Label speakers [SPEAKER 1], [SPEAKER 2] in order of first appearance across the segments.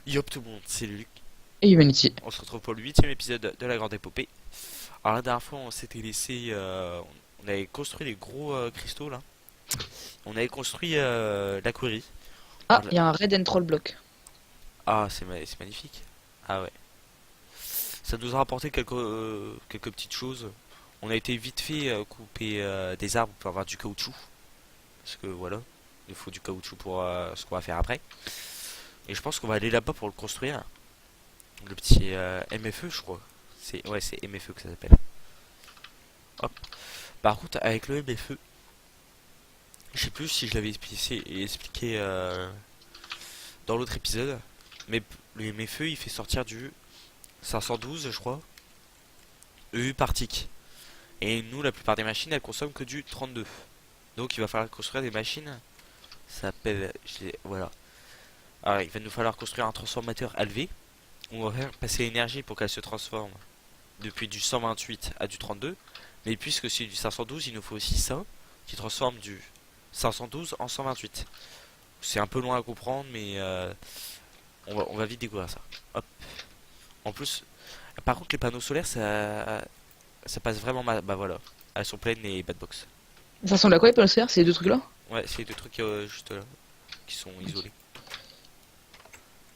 [SPEAKER 1] Yop tout le monde, c'est Luc.
[SPEAKER 2] Et Humanity.
[SPEAKER 1] On se retrouve pour le huitième épisode de la Grande Épopée. Alors la dernière fois on s'était laissé... on avait construit les gros cristaux là. On avait construit la query.
[SPEAKER 2] Ah,
[SPEAKER 1] Alors,
[SPEAKER 2] il y a un Red and Troll Block.
[SPEAKER 1] ah c'est magnifique. Ah ouais. Ça nous a rapporté quelques petites choses. On a été vite fait couper des arbres pour avoir du caoutchouc. Parce que voilà, il faut du caoutchouc pour ce qu'on va faire après. Et je pense qu'on va aller là-bas pour le construire. Le petit MFE je crois. C'est MFE que ça s'appelle. Hop. Par contre, avec le MFE, je sais plus si je l'avais expliqué dans l'autre épisode, mais le MFE il fait sortir du 512, je crois, EU par tick. Et nous, la plupart des machines, elles consomment que du 32. Donc il va falloir construire des machines. Ça s'appelle. Voilà. Alors il va nous falloir construire un transformateur ALV. On va faire passer l'énergie pour qu'elle se transforme depuis du 128 à du 32. Mais puisque c'est du 512, il nous faut aussi ça qui transforme du 512 en 128. C'est un peu loin à comprendre, mais on va vite découvrir ça. Hop. En plus, par contre, les panneaux solaires, ça passe vraiment mal. Bah voilà, elles sont pleines les bad box.
[SPEAKER 2] Ça ressemble à quoi les panneaux solaires, ces deux trucs là?
[SPEAKER 1] Ouais, c'est deux trucs juste là qui sont
[SPEAKER 2] Ok.
[SPEAKER 1] isolés.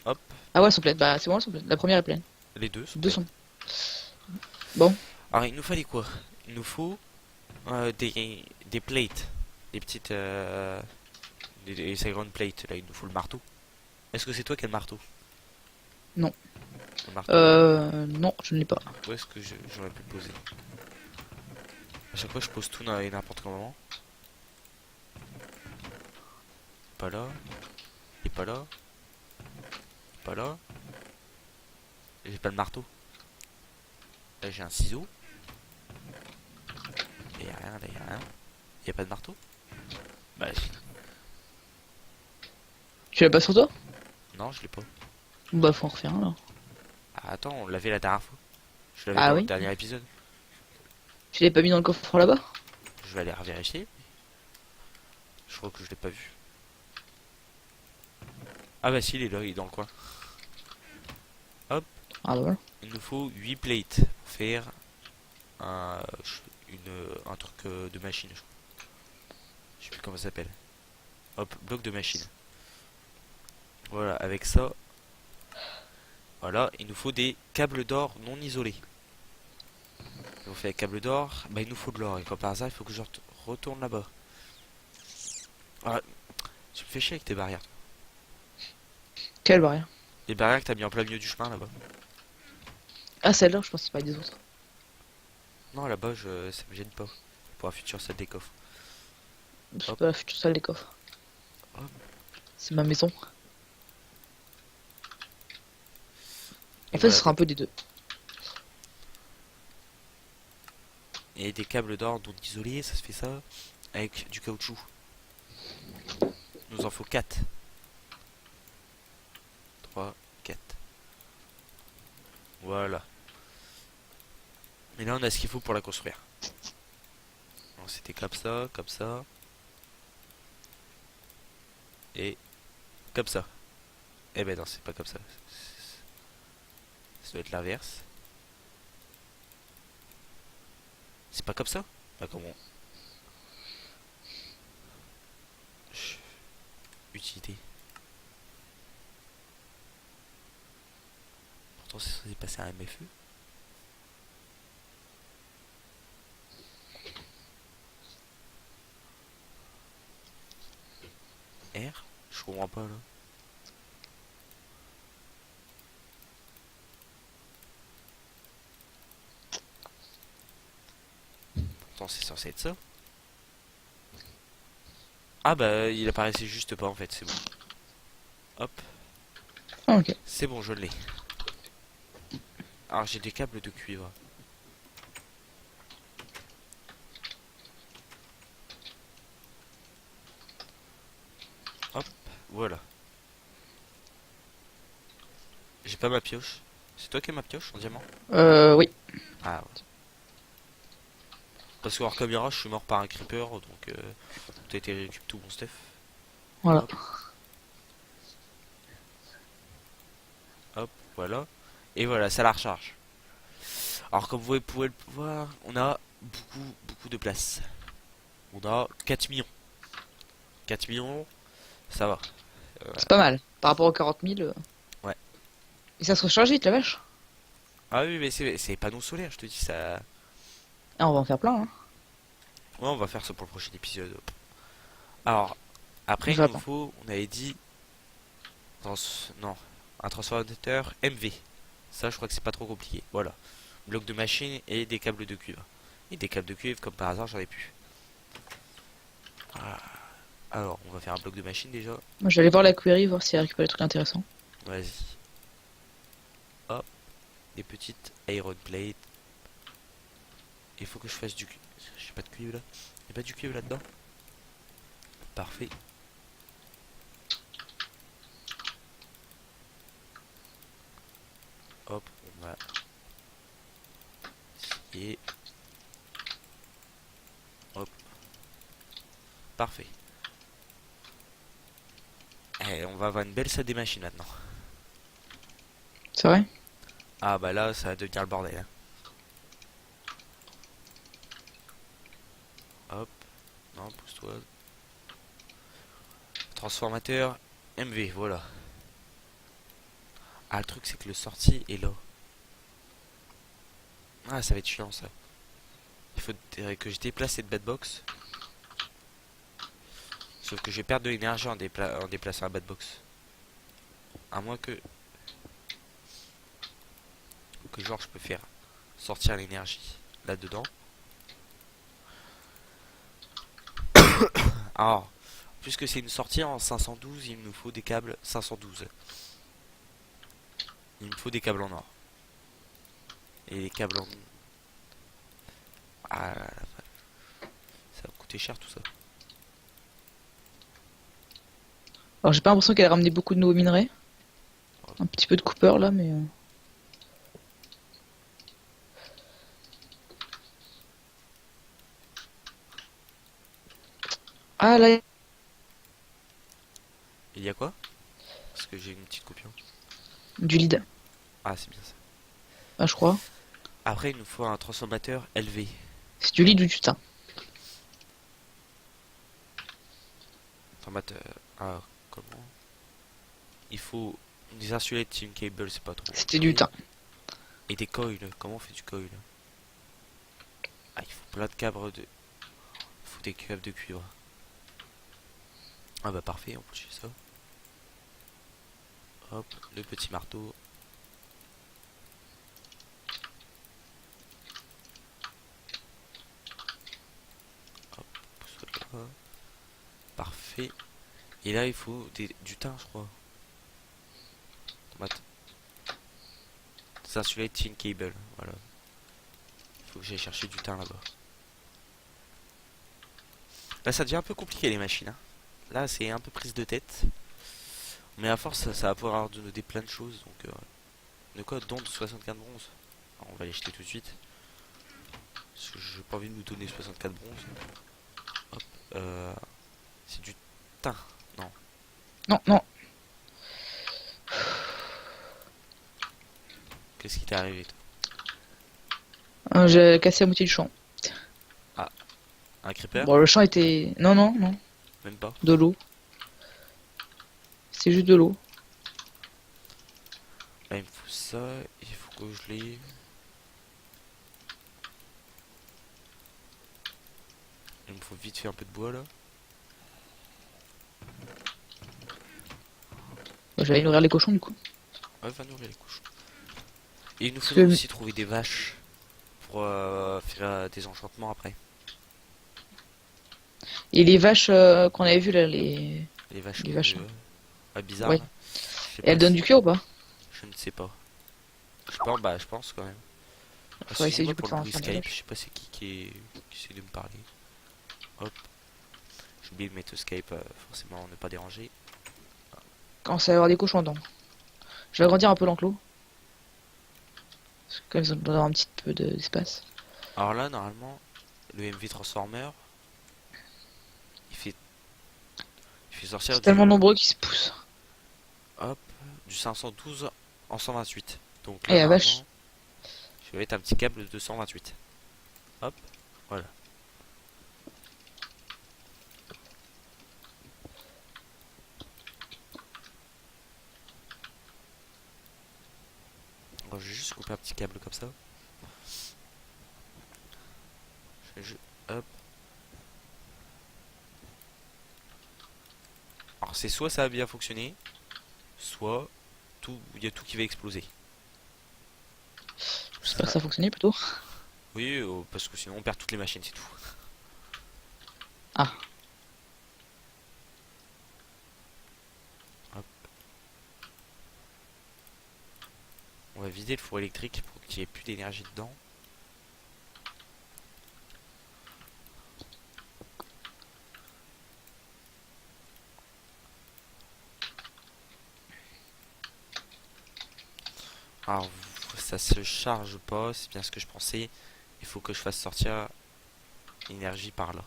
[SPEAKER 1] Hop,
[SPEAKER 2] Ah ouais, elles sont pleines. Bah c'est bon, elles sont pleines. La première est pleine.
[SPEAKER 1] les deux sont
[SPEAKER 2] Les deux
[SPEAKER 1] pleines.
[SPEAKER 2] sont. Bon.
[SPEAKER 1] Alors, il nous fallait quoi? Il nous faut des plates, des petites, ces grandes plates. Là, il nous faut le marteau. Est-ce que c'est toi qui as le marteau?
[SPEAKER 2] Non.
[SPEAKER 1] Le marteau là.
[SPEAKER 2] Non, je ne l'ai pas.
[SPEAKER 1] Où est-ce que j'aurais pu le poser? À chaque fois, je pose tout dans n'importe quel moment. Pas là, et pas là, pas là. Et j'ai pas le marteau. Là, j'ai un ciseau. Et y a rien, là, y a rien. Y a pas de marteau? Bah, si.
[SPEAKER 2] Tu l'as pas sur toi?
[SPEAKER 1] Non, je l'ai pas.
[SPEAKER 2] Bah faut en refaire un là.
[SPEAKER 1] Ah, attends, on l'avait la dernière fois. Je l'avais
[SPEAKER 2] Ah
[SPEAKER 1] dans le
[SPEAKER 2] oui?
[SPEAKER 1] dernier épisode.
[SPEAKER 2] Tu l'avais pas mis dans le coffre là-bas?
[SPEAKER 1] Je vais aller revérifier. Je crois que je l'ai pas vu. Ah bah si, il est là, il est dans le coin. Hop,
[SPEAKER 2] Ah bah voilà.
[SPEAKER 1] il nous faut 8 plates pour faire un, un truc de machine, je crois. Je sais plus comment ça s'appelle. Hop, bloc de machine. Voilà, avec ça, voilà, il nous faut des câbles d'or non isolés. Et on fait un câble d'or, bah il nous faut de l'or. Et comme par hasard, il faut que je retourne là-bas. Ah, tu me fais chier avec tes barrières.
[SPEAKER 2] Quelle barrière?
[SPEAKER 1] Les barrières que t'as mis en plein milieu du chemin là-bas.
[SPEAKER 2] Ah celle-là, je pensais pas des autres.
[SPEAKER 1] Non, là-bas, ça me gêne pas. Pour un futur set des coffres.
[SPEAKER 2] C'est
[SPEAKER 1] Hop,
[SPEAKER 2] pas la future salle des coffres.
[SPEAKER 1] hop.
[SPEAKER 2] C'est ma maison. En
[SPEAKER 1] Et
[SPEAKER 2] fait, ce
[SPEAKER 1] voilà,
[SPEAKER 2] sera un peu des deux.
[SPEAKER 1] et des câbles d'or non isolés, ça se fait ça avec du caoutchouc. Il nous en faut 4. 3, 4. Voilà. Et là, on a ce qu'il faut pour la construire. Alors, c'était comme ça, et comme ça. Eh ben non, c'est pas comme ça. Ça doit être l'inverse. C'est pas comme ça? Bah comment? Utilité. Pourtant, c'est censé passer à un MFE. R? Je comprends pas là. Pourtant, c'est censé être ça. Ah bah, il apparaissait juste pas en fait, c'est bon. Hop,
[SPEAKER 2] Ah, ok.
[SPEAKER 1] c'est bon, je l'ai. Alors, j'ai des câbles de cuivre. Hop, voilà. J'ai pas ma pioche. C'est toi qui as ma pioche en diamant?
[SPEAKER 2] Oui.
[SPEAKER 1] Ah ouais. Parce qu'en caméra, je suis mort par un creeper, donc t'as été récupéré tout mon stuff.
[SPEAKER 2] Voilà.
[SPEAKER 1] Hop. Hop, voilà. Et voilà, ça la recharge. Alors comme vous pouvez le voir, on a beaucoup de place. On a 4 millions. 4 millions, ça va.
[SPEAKER 2] C'est pas mal. Par rapport aux 40 000.
[SPEAKER 1] Ouais.
[SPEAKER 2] Et ça se recharge vite, la vache.
[SPEAKER 1] Ah oui, mais c'est les panneaux solaires, je te dis ça.
[SPEAKER 2] Ah, on va en faire plein, hein.
[SPEAKER 1] Ouais, on va faire ça pour le prochain épisode. Alors, après, il nous
[SPEAKER 2] J'attends.
[SPEAKER 1] faut, on avait dit, non, un transformateur MV. Ça, je crois que c'est pas trop compliqué. Voilà. Bloc de machine et des câbles de cuivre. Et des câbles de cuivre, comme par hasard, j'en ai plus. Ah, alors, on va faire un bloc de machine déjà.
[SPEAKER 2] Moi, je vais aller voir la query, voir si elle récupère des trucs intéressants.
[SPEAKER 1] Vas-y. Hop, des petites iron plates. Il faut que je fasse du cuivre. J'ai pas de cuivre là. Y'a pas du cuivre là-dedans. Parfait. Hop, on va essayer. Hop, parfait. Eh, on va avoir une belle salle des machines maintenant.
[SPEAKER 2] C'est vrai?
[SPEAKER 1] Ah bah là, ça va devenir le bordel, hein. Hop, non, pousse-toi. Transformateur MV, voilà. Ah, le truc, c'est que le sortie est là. Ah, ça va être chiant ça. Il faudrait que je déplace cette bad box. Sauf que je vais perdre de l'énergie en déplaçant la bad box. À moins que genre je peux faire sortir l'énergie là-dedans. Alors, puisque c'est une sortie en 512, il nous faut des câbles 512. Il me faut des câbles en or. Et les câbles en... Ah, ça va coûter cher tout ça.
[SPEAKER 2] Alors, j'ai pas l'impression qu'elle a ramené beaucoup de nouveaux minerais. Un petit peu de Cooper là, mais. Ah là,
[SPEAKER 1] Il y a quoi? Parce que j'ai une petite coupure.
[SPEAKER 2] du lead.
[SPEAKER 1] Ah, c'est bien ça.
[SPEAKER 2] Ah, je crois.
[SPEAKER 1] Après, il nous faut un transformateur LV.
[SPEAKER 2] C'est du lead ou du tin.
[SPEAKER 1] Transformateur... Ah, comment? Il faut des insulating cable, c'est pas trop
[SPEAKER 2] C'était du
[SPEAKER 1] compliqué.
[SPEAKER 2] tin.
[SPEAKER 1] Et des coils. Comment on fait du coil? Ah, il faut plein de câbles de... Il faut des câbles de cuivre. Ah bah parfait, on peut utiliser ça. Hop, le petit marteau. Hop, pousse-toi là. Parfait. Et là, il faut du thym, je crois. Attends. Des insulating cable, voilà. Il faut que j'aille chercher du thym là-bas. Là, ça devient un peu compliqué les machines, hein. Là, c'est un peu prise de tête. Mais à force, ça va pouvoir nous donner plein de choses. Donc, de quoi? Dont de 64 bronzes. Alors, on va les jeter tout de suite. Parce que j'ai pas envie de nous donner 64 bronzes. Hop. C'est du thym. Non.
[SPEAKER 2] Non, non.
[SPEAKER 1] Qu'est-ce qui t'est arrivé, toi?
[SPEAKER 2] J'ai cassé la moitié du champ.
[SPEAKER 1] Ah, un creeper?
[SPEAKER 2] Bon, le champ était. Non, non, non.
[SPEAKER 1] Même pas.
[SPEAKER 2] De l'eau. C'est juste de l'eau.
[SPEAKER 1] Là, il me faut ça. Il faut que je les... Il me faut vite fait un peu de bois, là.
[SPEAKER 2] Bon, je vais aller nourrir les cochons du coup.
[SPEAKER 1] Ouais, va nourrir les couches. Et il nous
[SPEAKER 2] Parce
[SPEAKER 1] faudra
[SPEAKER 2] que-
[SPEAKER 1] aussi trouver des vaches. Pour faire des enchantements après.
[SPEAKER 2] Et les vaches qu'on avait vues là, les.
[SPEAKER 1] Les vaches,
[SPEAKER 2] Les vaches,
[SPEAKER 1] ouais, bizarres,
[SPEAKER 2] Ouais.
[SPEAKER 1] là. Je sais
[SPEAKER 2] Et elles
[SPEAKER 1] pas
[SPEAKER 2] donnent
[SPEAKER 1] si-
[SPEAKER 2] du cuir ou pas?
[SPEAKER 1] Je ne sais pas. Je pense, bah, je pense quand même.
[SPEAKER 2] Faudrait essayer
[SPEAKER 1] Excusez-moi
[SPEAKER 2] du coup de
[SPEAKER 1] pour
[SPEAKER 2] faire
[SPEAKER 1] le
[SPEAKER 2] un
[SPEAKER 1] bruit
[SPEAKER 2] faire des
[SPEAKER 1] Skype, je
[SPEAKER 2] vaches.
[SPEAKER 1] sais pas c'est qui essaie de me parler. Hop, j'ai oublié de mettre le Skype, forcément ne pas déranger.
[SPEAKER 2] Quand ça va y avoir des cochons dedans. Je vais agrandir un peu l'enclos. Parce que comme ils ont besoin un petit peu d'espace.
[SPEAKER 1] Alors là, normalement, le MV Transformer, il fait, il fait sortir
[SPEAKER 2] C'est tellement nombreux qu'ils se poussent.
[SPEAKER 1] hop, du 512 en 128. Donc
[SPEAKER 2] Eh
[SPEAKER 1] là,
[SPEAKER 2] la vache.
[SPEAKER 1] normalement, je vais mettre un petit câble de 128. Hop, voilà. Alors, je vais juste couper un petit câble comme ça. Hop. Alors c'est soit ça a bien fonctionné, soit il y a tout qui va exploser.
[SPEAKER 2] J'espère que ça a fonctionné plutôt.
[SPEAKER 1] Oui, parce que sinon on perd toutes les machines, c'est tout.
[SPEAKER 2] Ah,
[SPEAKER 1] Hop. On va vider le four électrique pour qu'il n'y ait plus d'énergie dedans. Alors ça se charge pas, c'est bien ce que je pensais. Il faut que je fasse sortir l'énergie par là.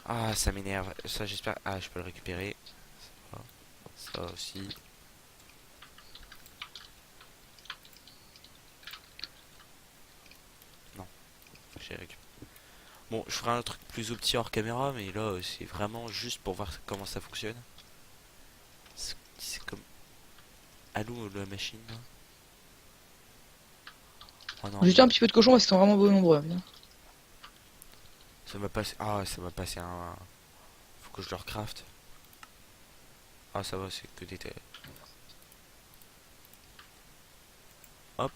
[SPEAKER 1] Ah, ça m'énerve. Ça, j'espère. Ah, je peux le récupérer. Ça aussi. Non, j'ai récupéré. Bon, je ferai un truc plus opti hors caméra, mais là, c'est vraiment juste pour voir comment ça fonctionne. C'est comme. Allô, la machine là. Oh non,
[SPEAKER 2] j'ai
[SPEAKER 1] mais
[SPEAKER 2] jeté un petit peu de cochon parce qu'ils sont vraiment beaux et nombreux.
[SPEAKER 1] ça m'a passé. Ah, ça m'a passé un. Faut que je le recraft. Ah, ça va, c'est que des. Hop,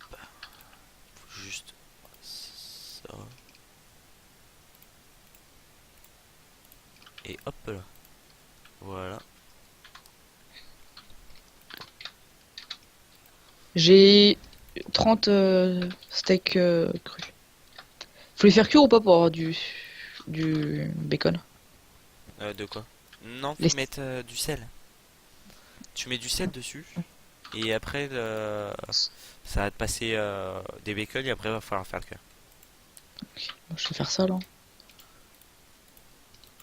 [SPEAKER 1] faut juste. Ça. Et hop là. Voilà.
[SPEAKER 2] J'ai 30 steaks crus. Faut les faire cuire ou pas pour avoir du bacon?
[SPEAKER 1] De quoi? Non,
[SPEAKER 2] Les...
[SPEAKER 1] faut mettre du sel. Tu mets du sel dessus. Et après, ça va te passer des bacon et après, il va falloir faire le cuire.
[SPEAKER 2] Bon, je vais faire ça là.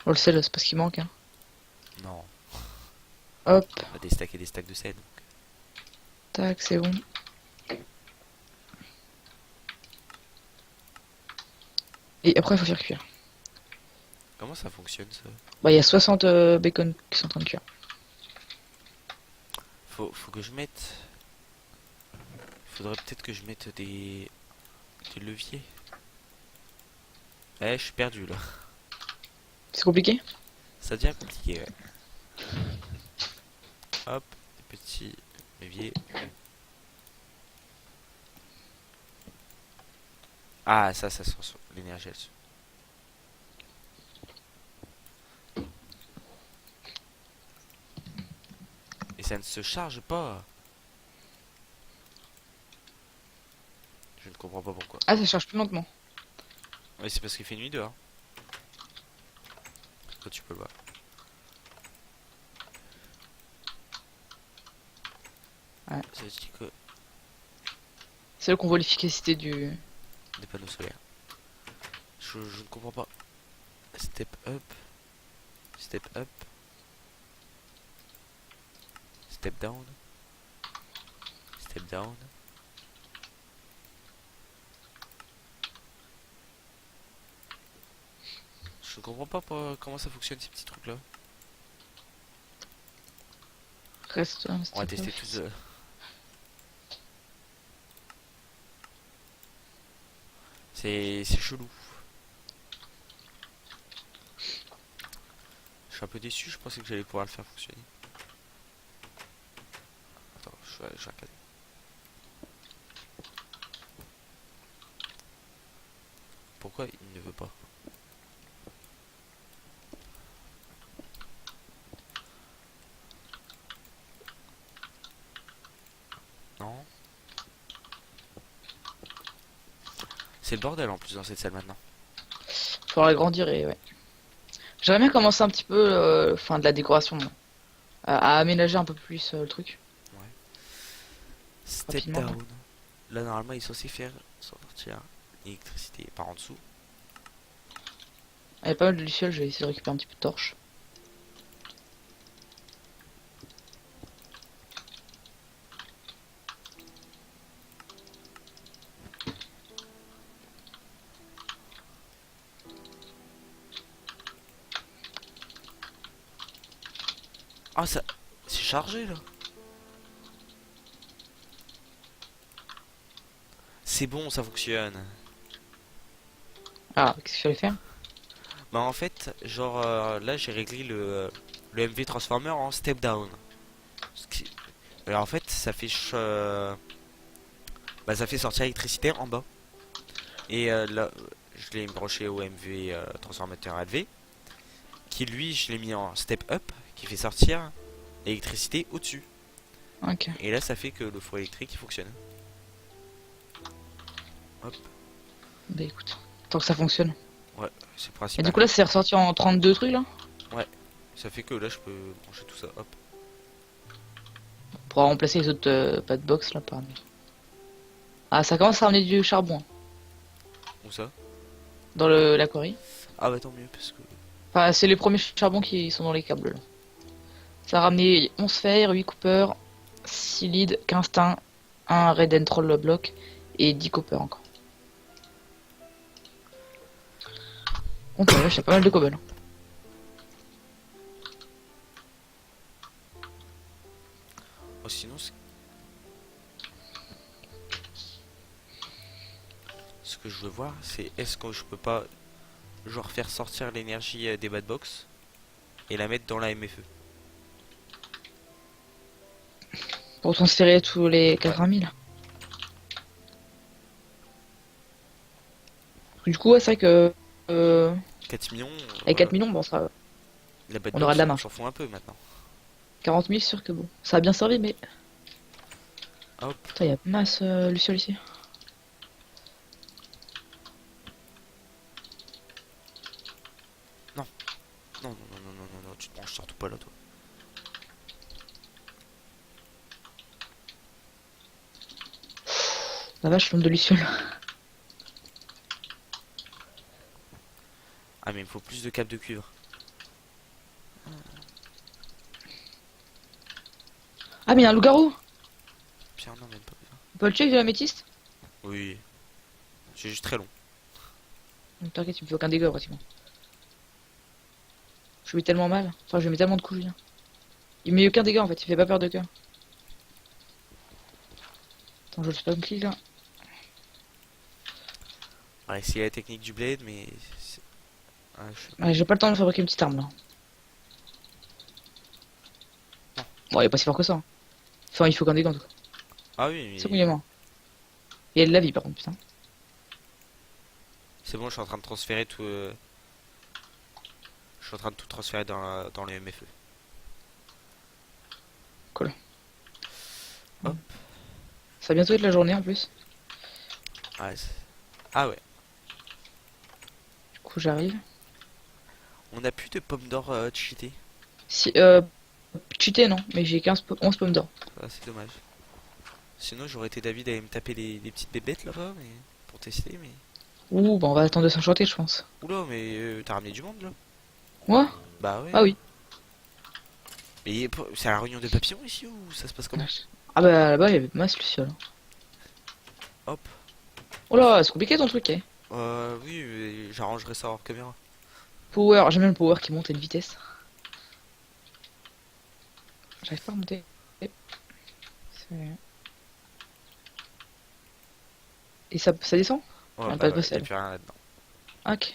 [SPEAKER 2] Oh, le sel, c'est pas ce qui manque. Hein.
[SPEAKER 1] Non,
[SPEAKER 2] Hop,
[SPEAKER 1] on a des stacks et des stacks de sel.
[SPEAKER 2] tac, c'est bon. Et après, il faut faire cuire.
[SPEAKER 1] Comment ça fonctionne ça?
[SPEAKER 2] Bah, il y a 60 bacon qui sont en train de cuire.
[SPEAKER 1] Faut que je mette. Faudrait peut-être que je mette des leviers. Eh, je suis perdu là.
[SPEAKER 2] C'est compliqué?
[SPEAKER 1] Ça devient compliqué, ouais. Hop, des petits leviers. Ah, ça sent l'énergie là-dessus. Et ça ne se charge pas. Je ne comprends pas pourquoi.
[SPEAKER 2] Ah, ça charge plus lentement.
[SPEAKER 1] Ouais, c'est parce qu'il fait nuit dehors. Toi, tu peux le voir.
[SPEAKER 2] Ouais.
[SPEAKER 1] Ça dit que
[SPEAKER 2] C'est là qu'on voit l'efficacité du...
[SPEAKER 1] des panneaux solaires. Je ne comprends pas. Step up. Step up. Step down. Step down. Je ne comprends pas comment ça fonctionne ces petits trucs là.
[SPEAKER 2] Reste...
[SPEAKER 1] On va tester tout ça. C'est chelou. Je suis un peu déçu, je pensais que j'allais pouvoir le faire fonctionner. Attends, je vais regarder. Pourquoi il ne veut pas? Non. C'est le bordel en plus dans cette salle maintenant.
[SPEAKER 2] Faudra agrandir et ouais. J'aimerais bien commencer un petit peu, enfin de la décoration, à aménager un peu plus le truc.
[SPEAKER 1] Ouais. Step
[SPEAKER 2] Rapidement.
[SPEAKER 1] down. Là normalement il est censé faire sortir l'électricité par en dessous.
[SPEAKER 2] Il y a pas mal de lucioles, je vais essayer de récupérer un petit peu de torche.
[SPEAKER 1] Ah, ça. C'est chargé là. C'est bon, ça fonctionne.
[SPEAKER 2] Ah, qu'est-ce qu'il fallait faire?
[SPEAKER 1] Bah, en fait, genre là, j'ai réglé le MV Transformer en step down. Ce qui- Alors, en fait, bah, ça fait sortir l'électricité en bas. Et là, je l'ai branché au MV transformateur LV. Qui lui, je l'ai mis en step up. Qui fait sortir l'électricité au-dessus.
[SPEAKER 2] Ok.
[SPEAKER 1] Et là, ça fait que le four électrique il fonctionne. Hop,
[SPEAKER 2] Bah écoute, tant que ça fonctionne.
[SPEAKER 1] ouais, c'est le
[SPEAKER 2] Et du
[SPEAKER 1] principal.
[SPEAKER 2] coup là, c'est ressorti en 32 trucs là?
[SPEAKER 1] Ouais, ça fait que là, je peux brancher tout ça. Hop,
[SPEAKER 2] On pourra remplacer les autres pas de box là par. Ah, ça commence à ramener du charbon hein,
[SPEAKER 1] où ça?
[SPEAKER 2] dans la quarry.
[SPEAKER 1] Ah, bah tant mieux, parce que.
[SPEAKER 2] Enfin, c'est les premiers charbons qui sont dans les câbles là. Ça a ramené 11 fer, 8 copper, 6 lead, 15 tin, 1 red and troll block et 10 copper encore. Donc là, j'ai pas mal de cobble.
[SPEAKER 1] Oh, sinon, ce que je veux voir, c'est est-ce que je peux pas, genre, faire sortir l'énergie des bad box et la mettre dans la MFE.
[SPEAKER 2] Pour transférer tous les
[SPEAKER 1] Ouais,
[SPEAKER 2] 80 000. Du coup, ouais, c'est vrai que
[SPEAKER 1] 4 millions,
[SPEAKER 2] avec 4 millions, bon, ça,
[SPEAKER 1] la bad
[SPEAKER 2] on aura de
[SPEAKER 1] box,
[SPEAKER 2] la
[SPEAKER 1] on
[SPEAKER 2] marge.
[SPEAKER 1] s'en fout un peu maintenant.
[SPEAKER 2] 40 000, sûr que bon. Ça a bien servi, mais.
[SPEAKER 1] Hop,
[SPEAKER 2] Putain, il y a masse Luciole ici.
[SPEAKER 1] non, non, non, non, non, non, non, non, tu te branches surtout pas là, toi.
[SPEAKER 2] La vache, le nombre de Luciole.
[SPEAKER 1] Ah, mais il me faut plus de câbles de cuivre.
[SPEAKER 2] Ah, mais il y a un loup-garou!
[SPEAKER 1] Pierre, non, même pas besoin.
[SPEAKER 2] On peut le tuer avec de la métiste?
[SPEAKER 1] Oui, c'est juste très long.
[SPEAKER 2] T'inquiète, il me fait aucun dégât pratiquement. Je lui mets tellement mal. Enfin, je lui mets tellement de coups, Julien. Il me met aucun dégât en fait, il fait pas peur de cœur. Attends, je le spam click là.
[SPEAKER 1] On va essayer la technique du blade, mais. Ah, je sais pas.
[SPEAKER 2] Ouais, j'ai pas le temps de fabriquer une petite arme là. Bon, il est pas si fort que ça, hein. Enfin, il faut qu'un dégât en tout cas.
[SPEAKER 1] Ah oui,
[SPEAKER 2] C'est bon,
[SPEAKER 1] mais.
[SPEAKER 2] il est mort. Il y a de la vie par contre, putain.
[SPEAKER 1] C'est bon, je suis en train de transférer tout. Je suis en train de tout transférer dans les MFE.
[SPEAKER 2] Cool.
[SPEAKER 1] Hop.
[SPEAKER 2] Ça va bientôt être la journée en plus.
[SPEAKER 1] Ouais, ah ouais.
[SPEAKER 2] Du coup, j'arrive.
[SPEAKER 1] On a plus de pommes d'or cheatées.
[SPEAKER 2] Si, cheaté non, mais j'ai 11 pommes d'or.
[SPEAKER 1] Ah, c'est dommage. Sinon, j'aurais été David à aller me taper les petites bébêtes là-bas, mais pour tester, mais.
[SPEAKER 2] Ouh, bah on va attendre de s'enchanter, je pense.
[SPEAKER 1] Oula, mais t'as ramené du monde là?
[SPEAKER 2] Moi?
[SPEAKER 1] Bah ouais.
[SPEAKER 2] Ah oui.
[SPEAKER 1] Mais c'est la réunion des papillons ici ou ça se passe comment?
[SPEAKER 2] Ah bah là-bas, il y avait masse Luciole.
[SPEAKER 1] Hop.
[SPEAKER 2] Oh là, c'est compliqué ton truc, eh.
[SPEAKER 1] Oui, mais j'arrangerai ça hors caméra.
[SPEAKER 2] Power, j'aime bien le power qui monte à une vitesse. J'arrive pas à monter. Et ça descend?
[SPEAKER 1] Ouais,
[SPEAKER 2] Ah,
[SPEAKER 1] bah
[SPEAKER 2] pas de
[SPEAKER 1] ouais, y a
[SPEAKER 2] vaisselle.
[SPEAKER 1] plus rien là-dedans.
[SPEAKER 2] Ok.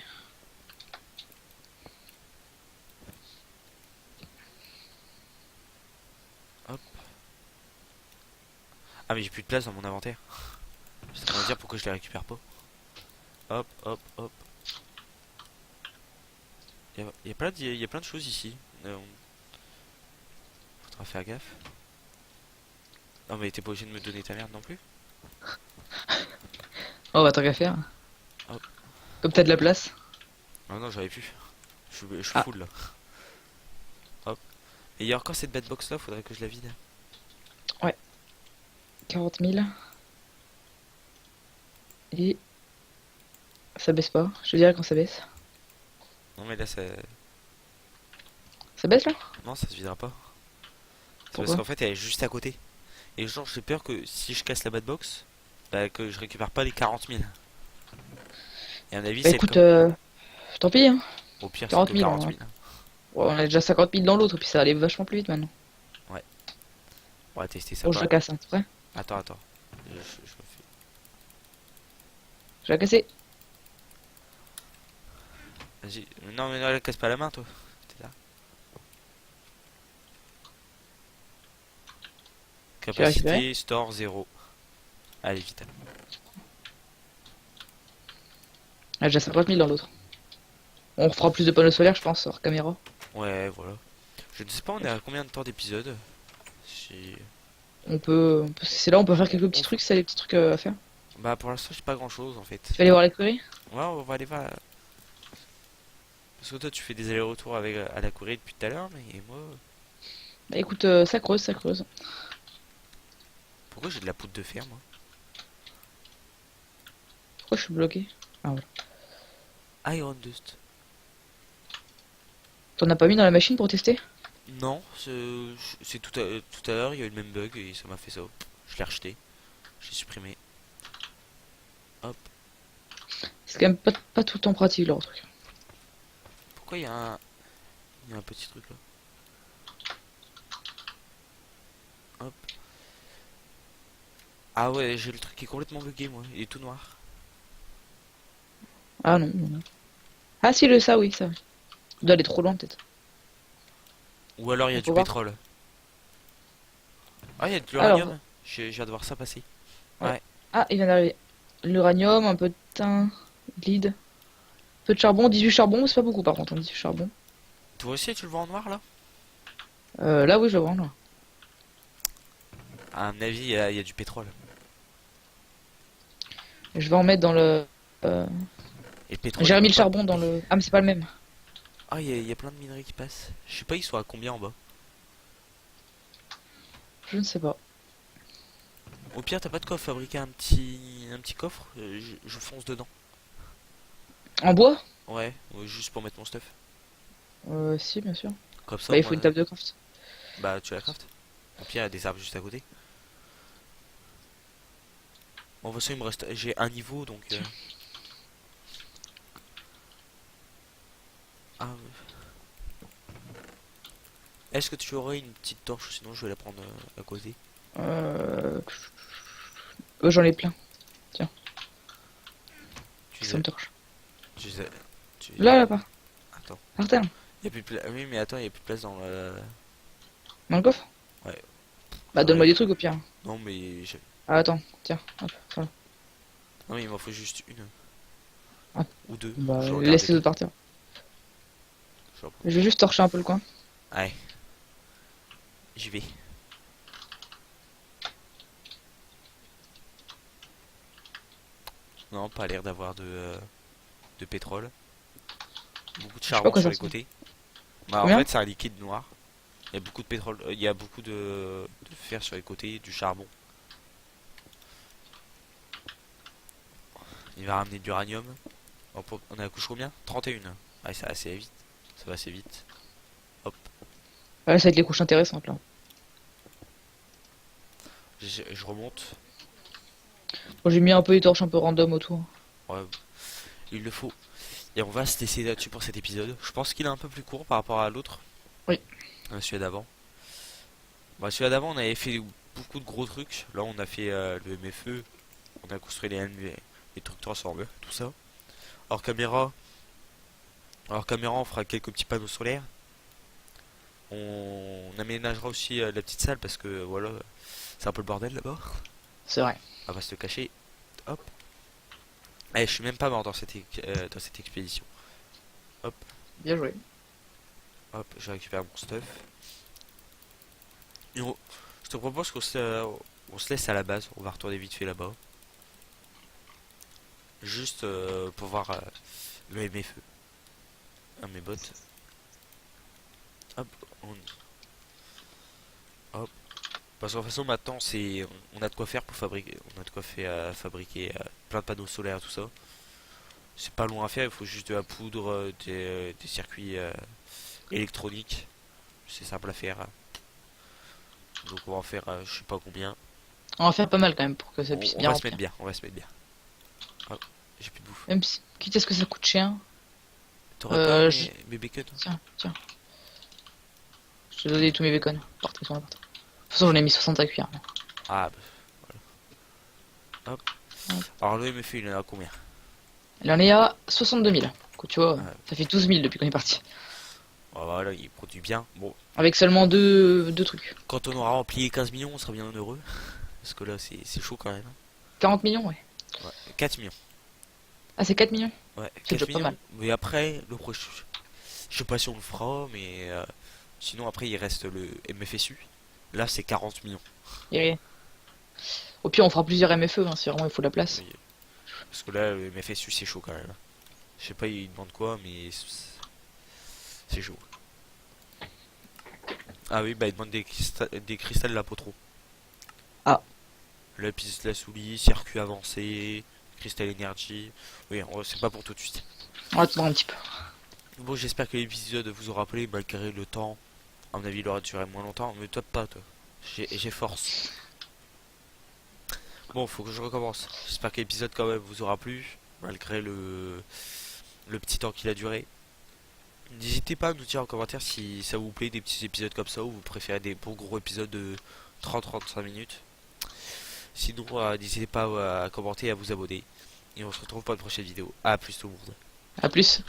[SPEAKER 1] Hop. Ah, mais j'ai plus de place dans mon inventaire. C'est à dire pourquoi je les récupère pas. Hop, hop, hop. Y a plein de choses ici. Faudra faire gaffe. Non, mais t'es pas obligé de me donner ta merde non plus.
[SPEAKER 2] Oh bah tant qu'à faire.
[SPEAKER 1] Hop.
[SPEAKER 2] Comme t'as de la place.
[SPEAKER 1] Ah non, j'avais plus. Je suis
[SPEAKER 2] Ah,
[SPEAKER 1] full là. Hop. Et il y a encore cette bad box là, faudrait que je la vide.
[SPEAKER 2] 40 000. Et ça baisse pas. Je te dirais quand ça baisse.
[SPEAKER 1] Non, mais là, ça.
[SPEAKER 2] Ça baisse là?
[SPEAKER 1] Non, ça se videra pas. C'est parce
[SPEAKER 2] Pourquoi?
[SPEAKER 1] qu'en fait, elle est juste à côté. Et genre, j'ai peur que si je casse la bad box, bah, que je récupère pas les 40 000. Et à mon avis,
[SPEAKER 2] Bah
[SPEAKER 1] c'est le
[SPEAKER 2] écoute,
[SPEAKER 1] cas.
[SPEAKER 2] tant pis hein.
[SPEAKER 1] Au pire, c'est
[SPEAKER 2] 40
[SPEAKER 1] que
[SPEAKER 2] 000
[SPEAKER 1] 40
[SPEAKER 2] en...
[SPEAKER 1] 000.
[SPEAKER 2] On a déjà 50 000 dans l'autre, puis ça allait vachement plus vite maintenant.
[SPEAKER 1] On va tester ça.
[SPEAKER 2] Bon, je la casse, hein, c'est vrai.
[SPEAKER 1] Attends. Je me fais...
[SPEAKER 2] Je la cassé.
[SPEAKER 1] Vas-y. Non, mais non, casse pas la main, toi. T'es là.
[SPEAKER 2] J'ai récupéré.
[SPEAKER 1] Capacité, store 0. Allez, vite.
[SPEAKER 2] On a déjà 50 000 dans l'autre. On fera plus de panneaux solaires, je pense, hors caméra.
[SPEAKER 1] Ouais, voilà. Je ne sais pas, on est à combien de temps d'épisode si...
[SPEAKER 2] C'est là, on peut faire quelques petits trucs, c'est les petits trucs à faire.
[SPEAKER 1] Bah, pour l'instant, j'ai pas grand chose en fait.
[SPEAKER 2] Tu vas aller voir l'écurie?
[SPEAKER 1] Ouais, on va aller voir. Parce que toi, tu fais des allers-retours avec à la Corée depuis tout à l'heure, mais moi.
[SPEAKER 2] Bah écoute, ça creuse, ça creuse.
[SPEAKER 1] Pourquoi j'ai de la poudre de fer, moi?
[SPEAKER 2] Pourquoi je suis bloqué? Ah voilà.
[SPEAKER 1] Iron Dust.
[SPEAKER 2] T'en as pas mis dans la machine pour tester?
[SPEAKER 1] Non, c'est tout à l'heure, il y a eu le même bug et ça m'a fait ça. Je l'ai rejeté. J'ai supprimé. Hop.
[SPEAKER 2] C'est quand même pas tout le temps pratique leur truc.
[SPEAKER 1] Pourquoi il y a un petit truc là? Hop. Ah ouais, j'ai le truc qui est complètement bugué, moi. Il est tout noir.
[SPEAKER 2] Ah non, non, non. Ah si, ça, oui, ça. Il doit aller trop loin peut-être.
[SPEAKER 1] Ou alors il y a
[SPEAKER 2] On
[SPEAKER 1] du
[SPEAKER 2] peut voir.
[SPEAKER 1] pétrole. Ah, il y a de
[SPEAKER 2] Alors,
[SPEAKER 1] l'uranium. J'ai hâte de voir ça passer.
[SPEAKER 2] ouais.
[SPEAKER 1] Ouais.
[SPEAKER 2] Ah, il vient d'arriver. L'uranium, un peu de tin, lead. Peu de charbon, 18 charbon, c'est pas beaucoup par contre, hein, 18 charbon.
[SPEAKER 1] Toi aussi, tu le vois en noir là?
[SPEAKER 2] Là, oui, je le vois, là.
[SPEAKER 1] À mon avis, il y a du pétrole.
[SPEAKER 2] Je vais en mettre dans le... euh,
[SPEAKER 1] Et le pétrole,
[SPEAKER 2] J'ai
[SPEAKER 1] il
[SPEAKER 2] remis
[SPEAKER 1] peut
[SPEAKER 2] le
[SPEAKER 1] pas.
[SPEAKER 2] charbon dans le... Ah, mais c'est pas le même.
[SPEAKER 1] Ah, il y a plein de minerais qui passent. Je sais pas, ils sont à combien en bas.
[SPEAKER 2] Je ne sais pas.
[SPEAKER 1] Au pire, t'as pas de quoi fabriquer un petit coffre? Je fonce dedans.
[SPEAKER 2] En bois?
[SPEAKER 1] Ouais, juste pour mettre mon stuff.
[SPEAKER 2] Si, bien sûr.
[SPEAKER 1] Comme ça,
[SPEAKER 2] Bah,
[SPEAKER 1] au
[SPEAKER 2] il faut
[SPEAKER 1] moins,
[SPEAKER 2] une table de craft.
[SPEAKER 1] bah tu la craftes. Au pire, il y a des arbres juste à côté. Bon, de toute façon, il me reste. J'ai un niveau donc. Ah, est-ce que tu aurais une petite torche? Sinon, je vais la prendre à côté.
[SPEAKER 2] Euh... J'en ai plein.
[SPEAKER 1] Tu
[SPEAKER 2] Ça
[SPEAKER 1] les
[SPEAKER 2] me
[SPEAKER 1] as-
[SPEAKER 2] torche.
[SPEAKER 1] tu les as- tu-
[SPEAKER 2] Là,
[SPEAKER 1] Attends.
[SPEAKER 2] par terre.
[SPEAKER 1] Il y a plus de place. Oui, mais attends, il y a plus de place dans le.
[SPEAKER 2] Dans le coffre?
[SPEAKER 1] Ouais.
[SPEAKER 2] Bah, donne-moi
[SPEAKER 1] Ouais.
[SPEAKER 2] des trucs au pire.
[SPEAKER 1] Non, mais
[SPEAKER 2] Ah, attends, tiens. Hop, voilà.
[SPEAKER 1] non, mais il m'en faut juste une
[SPEAKER 2] Ah.
[SPEAKER 1] ou deux.
[SPEAKER 2] Bah,
[SPEAKER 1] Je regarde
[SPEAKER 2] laisse
[SPEAKER 1] les
[SPEAKER 2] les
[SPEAKER 1] deux.
[SPEAKER 2] autres par terre.
[SPEAKER 1] Je reprends.
[SPEAKER 2] Je vais juste torcher un peu le coin.
[SPEAKER 1] Ouais, j'y vais. Non, pas l'air d'avoir de pétrole. Beaucoup de
[SPEAKER 2] Je sais pas
[SPEAKER 1] charbon
[SPEAKER 2] quoi
[SPEAKER 1] sur
[SPEAKER 2] ça
[SPEAKER 1] les
[SPEAKER 2] ressemble.
[SPEAKER 1] côtés. Bah, en
[SPEAKER 2] Combien?
[SPEAKER 1] fait, c'est un liquide noir. Il y a beaucoup de pétrole. Il y a beaucoup de fer sur les côtés, du charbon. Il va ramener de l'uranium. On a la couche combien? 31. Ouais, ça va assez vite. Ça va assez vite. Hop.
[SPEAKER 2] Ah, là, ça va être les couches intéressantes, là.
[SPEAKER 1] Je remonte.
[SPEAKER 2] Bon, j'ai mis un peu les torches un peu random autour.
[SPEAKER 1] Ouais, il le faut. Et on va se laisser là-dessus pour cet épisode. Je pense qu'il est un peu plus court par rapport à l'autre.
[SPEAKER 2] Oui.
[SPEAKER 1] Celui d'avant. Bah, celui d'avant, on avait fait beaucoup de gros trucs. Là, on a fait le MFE. On a construit les trucs transformés, tout ça. Hors caméra. Alors caméra, on fera quelques petits panneaux solaires. On aménagera aussi la petite salle parce que voilà, c'est un peu le bordel là-bas.
[SPEAKER 2] C'est vrai.
[SPEAKER 1] On va se le cacher. Hop. Eh, je suis même pas mort dans cette expédition. Hop,
[SPEAKER 2] Bien joué.
[SPEAKER 1] hop, je récupère mon stuff. Et je te propose on se laisse à la base. On va retourner vite fait là-bas. Juste pour voir le MFE. Ah, mes bottes. Hop, hop. Parce qu'en façon maintenant on a de quoi faire pour fabriquer, on a de quoi faire fabriquer plein de panneaux solaires tout ça. C'est pas loin à faire, il faut juste de la poudre, des circuits électroniques. C'est simple à faire. Donc on va en faire je sais pas combien.
[SPEAKER 2] On va faire pas mal quand même pour que ça puisse
[SPEAKER 1] On
[SPEAKER 2] bien
[SPEAKER 1] va se
[SPEAKER 2] remplir.
[SPEAKER 1] mettre bien, on va se mettre bien. Hop, j'ai plus de bouffe.
[SPEAKER 2] Même si, quitte à ce que ça coûte cher.
[SPEAKER 1] T'aurais pas
[SPEAKER 2] je-
[SPEAKER 1] mes bacon?
[SPEAKER 2] Tiens, tiens. J'ai donné tous mes bacon. Partez sur la porte. De toute façon, j'en ai mis 60 à cuire.
[SPEAKER 1] Ah, bah, voilà. Hop. Alors, le MFA, il en a combien?
[SPEAKER 2] Il en est à 62 000. Donc, tu vois,
[SPEAKER 1] Ouais.
[SPEAKER 2] ça fait 12 000 depuis qu'on est parti.
[SPEAKER 1] Voilà, il produit bien. Bon,
[SPEAKER 2] Avec seulement deux trucs.
[SPEAKER 1] quand on aura rempli les 15 millions, on sera bien heureux. Parce que là, c'est chaud quand même.
[SPEAKER 2] 40 millions, ouais.
[SPEAKER 1] Ouais. 4 millions.
[SPEAKER 2] Ah, c'est 4 millions?
[SPEAKER 1] Ouais,
[SPEAKER 2] C'est
[SPEAKER 1] 4
[SPEAKER 2] déjà pas
[SPEAKER 1] millions.
[SPEAKER 2] mal.
[SPEAKER 1] Mais après, le prochain. Je sais pas si on le fera, mais sinon, après, il reste le MFSU. Là, c'est 40 millions.
[SPEAKER 2] Et au pire, on fera plusieurs MFE, hein, si vraiment il faut de la place.
[SPEAKER 1] Oui. Parce que là, le MFSU, c'est chaud quand même. Je sais pas, il demande quoi, mais c'est chaud. Ah oui, bah, il demande des cristals Lapotro.
[SPEAKER 2] Ah.
[SPEAKER 1] Lapis lazuli, circuit avancé, cristal énergie. Oui, c'est pas pour tout de suite.
[SPEAKER 2] On va attendre un petit peu.
[SPEAKER 1] Bon, j'espère que l'épisode vous aura plu, malgré le temps. À mon avis, il aura duré moins longtemps, mais toi pas, toi. J'ai force. Bon, faut que je recommence. J'espère que l'épisode quand même vous aura plu, malgré le petit temps qu'il a duré. N'hésitez pas à nous dire en commentaire si ça vous plaît des petits épisodes comme ça ou vous préférez des beaux gros épisodes de 30-35 minutes. Sinon, n'hésitez pas à commenter et à vous abonner. Et on se retrouve pour une prochaine vidéo. A plus tout le monde.
[SPEAKER 2] À plus.